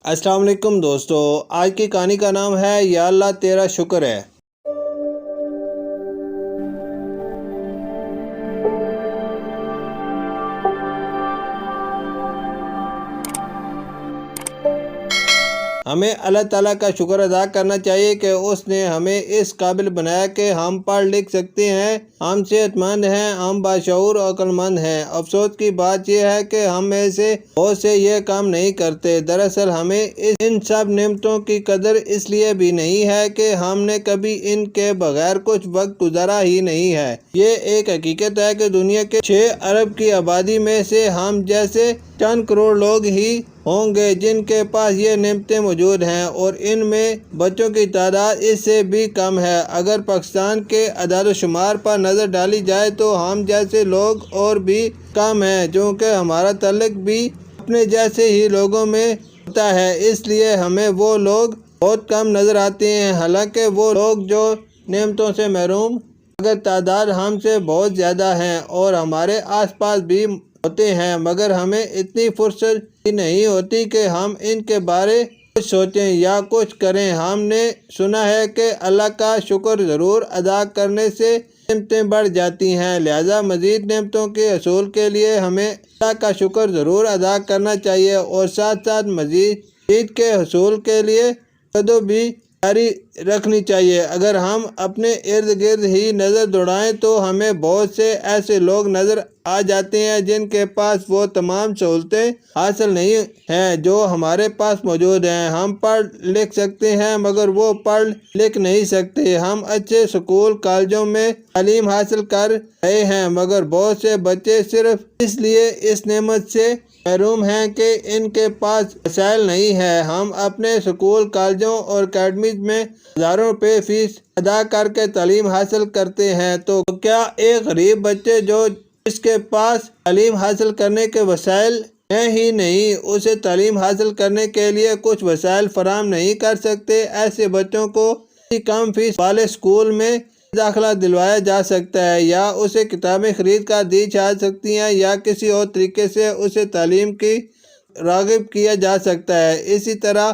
السلام علیکم دوستو، آج کی کہانی کا نام ہے یا اللہ تیرا شکر ہے۔ ہمیں اللہ تعالیٰ کا شکر ادا کرنا چاہیے کہ اس نے ہمیں اس قابل بنایا کہ ہم پڑھ لکھ سکتے ہیں، ہم صحت مند ہیں، ہم باشعور اور عقل مند ہیں۔ افسوس کی بات یہ ہے کہ ہم میں سے بہت سے یہ کام نہیں کرتے۔ دراصل ہمیں ان سب نعمتوں کی قدر اس لیے بھی نہیں ہے کہ ہم نے کبھی ان کے بغیر کچھ وقت گزارا ہی نہیں ہے۔ یہ ایک حقیقت ہے کہ دنیا کے 6 ارب کی آبادی میں سے ہم جیسے چند کروڑ لوگ ہی ہوں گے جن کے پاس یہ نعمتیں موجود ہیں، اور ان میں بچوں کی تعداد اس سے بھی کم ہے۔ اگر پاکستان کے اعداد و شمار پر نظر ڈالی جائے تو ہم جیسے لوگ اور بھی کم ہیں، چونکہ ہمارا تعلق بھی اپنے جیسے ہی لوگوں میں ہوتا ہے، اس لیے ہمیں وہ لوگ بہت کم نظر آتے ہیں۔ حالانکہ وہ لوگ جو نعمتوں سے محروم اگر تعداد ہم سے بہت زیادہ ہیں اور ہمارے آس پاس بھی ہوتے ہیں، مگر ہمیں اتنی فرصت ہی نہیں ہوتی کہ ہم ان کے بارے کچھ سوچیں یا کچھ کریں۔ ہم نے سنا ہے کہ اللہ کا شکر ضرور ادا کرنے سے نعمتیں بڑھ جاتی ہیں، لہٰذا مزید نعمتوں کے حصول کے لیے ہمیں اللہ کا شکر ضرور ادا کرنا چاہیے، اور ساتھ ساتھ مزید کے حصول کے لیے جدو بھی جاری رکھنی چاہیے۔ اگر ہم اپنے ارد گرد ہی نظر دوڑائیں تو ہمیں بہت سے ایسے لوگ نظر آ جاتے ہیں جن کے پاس وہ تمام سہولتیں حاصل نہیں ہیں جو ہمارے پاس موجود ہیں۔ ہم پڑھ لکھ سکتے ہیں مگر وہ پڑھ لکھ نہیں سکتے۔ ہم اچھے سکول کالجوں میں تعلیم حاصل کر رہے ہیں، مگر بہت سے بچے صرف اس لیے اس نعمت سے محروم ہیں کہ ان کے پاس وسائل نہیں ہیں۔ ہم اپنے سکول کالجوں اور اکیڈمیز میں ہزاروں روپے فیس ادا کر کے تعلیم حاصل کرتے ہیں، تو کیا ایک غریب بچے جس کے پاس تعلیم حاصل کرنے کے وسائل ہیں ہی نہیں، اسے تعلیم حاصل کرنے کے لیے کچھ وسائل فراہم نہیں کر سکتے؟ ایسے بچوں کو کم فیس والے اسکول میں داخلہ دلوایا جا سکتا ہے، یا اسے کتابیں خرید کر دی جا سکتی ہیں، یا کسی اور طریقے سے اسے تعلیم کی راغب کیا جا سکتا ہے۔ اسی طرح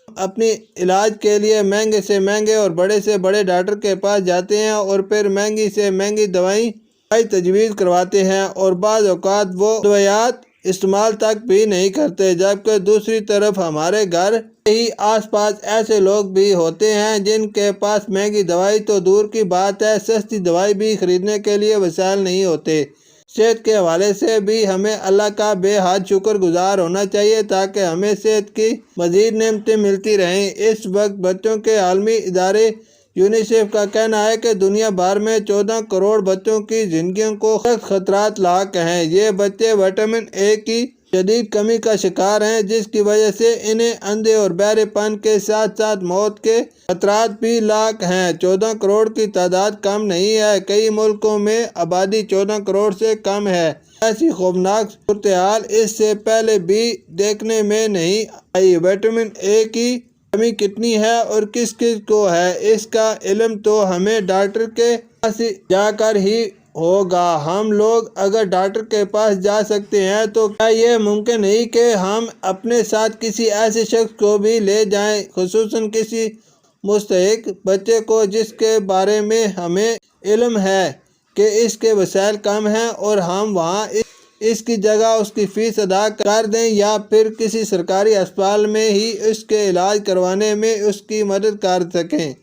اپنی علاج کے لیے مہنگے سے مہنگے اور بڑے سے بڑے ڈاکٹر کے پاس جاتے ہیں اور پھر مہنگی سے مہنگی دوائی تجویز کرواتے ہیں، اور بعض اوقات وہ دوائیات استعمال تک بھی نہیں کرتے، جبکہ دوسری طرف ہمارے گھر ہی آس پاس ایسے لوگ بھی ہوتے ہیں جن کے پاس مہنگی دوائی تو دور کی بات ہے، سستی دوائی بھی خریدنے کے لیے وسائل نہیں ہوتے۔ صحت کے حوالے سے بھی ہمیں اللہ کا بے حد شکر گزار ہونا چاہیے تاکہ ہمیں صحت کی مزید نعمتیں ملتی رہیں۔ اس وقت بچوں کے عالمی ادارے یونیسیف کا کہنا ہے کہ دنیا بھر میں 14 کروڑ بچوں کی زندگیوں کو سخت خطرات لاحق ہیں۔ یہ بچے وٹامن اے کی شدید کمی کا شکار ہیں، جس کی وجہ سے انہیں اندھے اور بہرے پن کے ساتھ ساتھ موت کے خطرات بھی لاحق ہیں۔ 14 کروڑ کی تعداد کم نہیں ہے، کئی ملکوں میں آبادی 14 کروڑ سے کم ہے۔ ایسی خوفناک صورتحال اس سے پہلے بھی دیکھنے میں نہیں آئی۔ وٹامن اے کی کمی کتنی ہے اور کس کس کو ہے، اس کا علم تو ہمیں ڈاکٹر کے پاس جا کر ہی ہوگا۔ ہم لوگ اگر ڈاکٹر کے پاس جا سکتے ہیں تو کیا یہ ممکن نہیں کہ ہم اپنے ساتھ کسی ایسے شخص کو بھی لے جائیں، خصوصاً کسی مستحق بچے کو جس کے بارے میں ہمیں علم ہے کہ اس کے وسائل کم ہیں، اور ہم وہاں اس کی جگہ اس کی فیس ادا کر دیں، یا پھر کسی سرکاری اسپتال میں ہی اس کے علاج کروانے میں اس کی مدد کر سکیں۔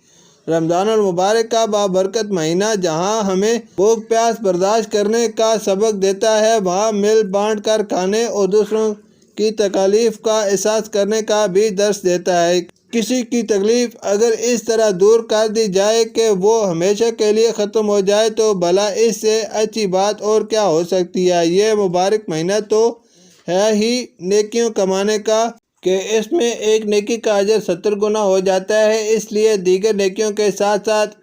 رمضان المبارک کا بابرکت مہینہ جہاں ہمیں بھوک پیاس برداشت کرنے کا سبق دیتا ہے، وہاں مل بانٹ کر کھانے اور دوسروں کی تکالیف کا احساس کرنے کا بھی درس دیتا ہے۔ کسی کی تکلیف اگر اس طرح دور کر دی جائے کہ وہ ہمیشہ کے لیے ختم ہو جائے تو بھلا اس سے اچھی بات اور کیا ہو سکتی ہے۔ یہ مبارک مہینہ تو ہے ہی نیکیوں کمانے کا کہ اس میں ایک نیکی کا اجر 70 گنا ہو جاتا ہے، اس لیے دیگر نیکیوں کے ساتھ ساتھ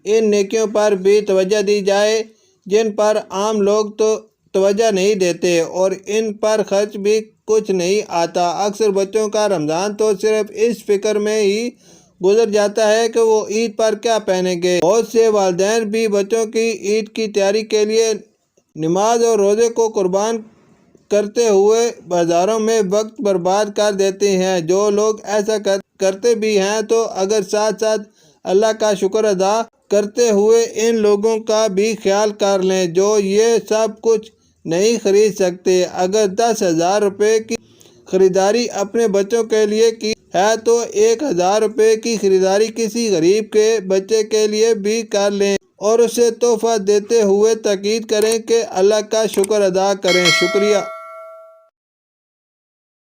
ان نیکیوں پر بھی توجہ دی جائے جن پر عام لوگ تو توجہ نہیں دیتے، اور ان پر خرچ بھی کچھ نہیں آتا۔ اکثر بچوں کا رمضان تو صرف اس فکر میں ہی گزر جاتا ہے کہ وہ عید پر کیا پہنیں گے۔ بہت سے والدین بھی بچوں کی عید کی تیاری کے لیے نماز اور روزے کو قربان کرتے ہوئے بازاروں میں وقت برباد کر دیتے ہیں۔ جو لوگ ایسا کرتے بھی ہیں تو اگر ساتھ ساتھ اللہ کا شکر ادا کرتے ہوئے ان لوگوں کا بھی خیال کر لیں جو یہ سب کچھ نہیں خرید سکتے۔ اگر 10,000 روپے کی خریداری اپنے بچوں کے لیے کی ہے تو 1,000 روپے کی خریداری کسی غریب کے بچے کے لیے بھی کر لیں اور اسے تحفہ دیتے ہوئے تاکید کریں کہ اللہ کا شکر ادا کریں۔ شکریہ۔